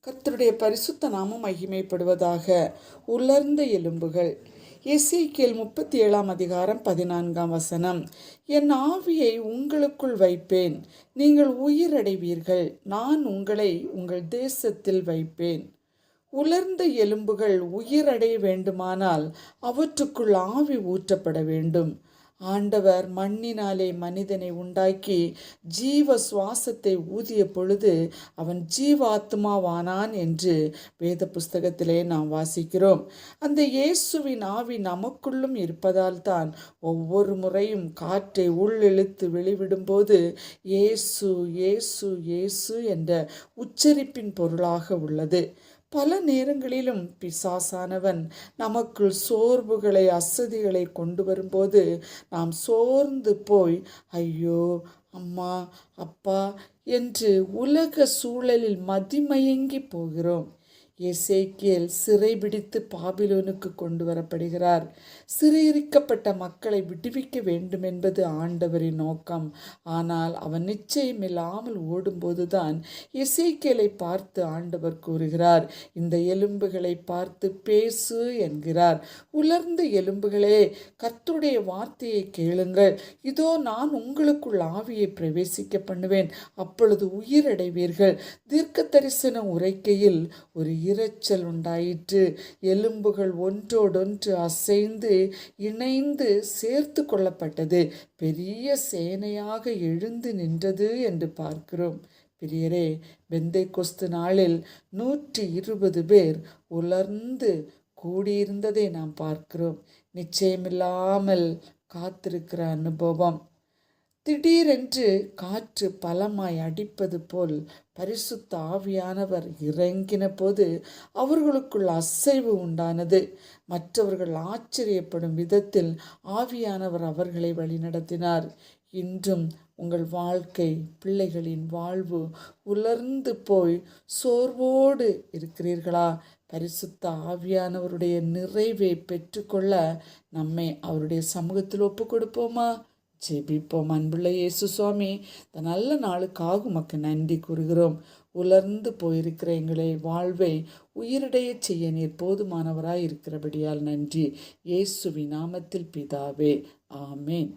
கர்த்தருடைய பரிசுத்த நாமம் மகிமைப்படுவதாக. உலர்ந்த எலும்புகள். எசேக்கியேல் 37:14 என் ஆவியை உங்களுக்குள் வைப்பேன், நீங்கள் உயிரடைவீர்கள், நான் உங்களை உங்கள் தேசத்தில் வைப்பேன். உலர்ந்த எலும்புகள் உயிரடைய வேண்டுமானால் அவற்றுக்குள் ஆவி ஊற்றப்பட வேண்டும். ஆண்டவர் மண்ணினாலே மனிதனை உண்டாக்கி ஜீவ சுவாசத்தை ஊதிய பொழுது அவன் ஜீவாத்மாவானான் என்று வேத புஸ்தகத்திலே நாம் வாசிக்கிறோம். அந்த இயேசுவின் ஆவி நமக்குள்ளும் இருப்பதால் தான் ஒவ்வொரு முறையும் காற்றை உள்ளிழுத்து வெளிவிடும்போது இயேசு இயேசு இயேசு என்ற உச்சரிப்பின் பொருளாக உள்ளது. பல நேரங்களிலும் பிசாசானவன் நமக்குள் சோர்வுகளை அசதிகளை கொண்டு வரும்போது நாம் சோர்ந்து போய் ஐயோ அம்மா அப்பா என்று உலக சூழலில் மதிமயங்கி போகிறோம். எசேக்கியேல் சிறைபிடித்து பாபிலோனுக்கு கொண்டு வரப்படுகிறார். சிறையிருக்கப்பட்ட மக்களை விடுவிக்க வேண்டும் என்பது ஆண்டவரின் நோக்கம். ஆனால் அவன் நிச்சயமில்லாமல் ஓடும்போதுதான் எசேக்கியேலை பார்த்து ஆண்டவர் கூறுகிறார், இந்த எலும்புகளை பார்த்து பேசு என்கிறார். உலர்ந்த எலும்புகளே, கர்த்தருடைய வார்த்தையை கேளுங்கள். இதோ நான் உங்களுக்குள் ஆவியை பிரவேசிக்க பண்ணுவேன், அப்பொழுது உயிரடைவீர்கள். தீர்க்க தரிசனம் உரைக்கையில் ஒரு இரைச்சல் உண்டாயிற்று. எலும்புகள் ஒன்றோடொன்று அசைந்து இணைந்து சேர்த்து கொள்ளப்பட்டது. பெரிய சேனையாக எழுந்து நின்றது என்று பார்க்கிறோம். பிரியரே, பெந்தைக்கொஸ்து நாளில் 120 பேர் உலர்ந்து கூடியிருந்ததை நாம் பார்க்கிறோம். நிச்சயமில்லாமல் காத்திருக்கிற அனுபவம். திடீரென்று காற்று பலமாய் அடிப்பது போல் பரிசுத்த ஆவியானவர் இறங்கின போது அவர்களுக்குள் அசைவு உண்டானது. மற்றவர்கள் ஆச்சரியப்படும் விதத்தில் ஆவியானவர் அவர்களை வழிநடத்தினார். இன்றும் உங்கள் வாழ்க்கை, பிள்ளைகளின் வாழ்வு உலர்ந்து போய் சோர்வோடு இருக்கிறீர்களா? பரிசுத்த ஆவியானவருடைய நிறைவை பெற்றுக்கொள்ள நம்மை அவருடைய சமூகத்தில் ஒப்பு கொடுப்போமா? ஜெபிப்போம். அன்புள்ள இயேசு சுவாமி, இந்த நல்ல நாளுக்காக உமக்கு நன்றி கூறுகிறோம். உலர்ந்து போயிருக்கிற எங்களை வாழ்வை உயிரிடைய செய்ய நீர் போதுமானவராய் இருக்கிறபடியால் நன்றி. இயேசுவின் நாமத்தில் பிதாவே, ஆமேன்.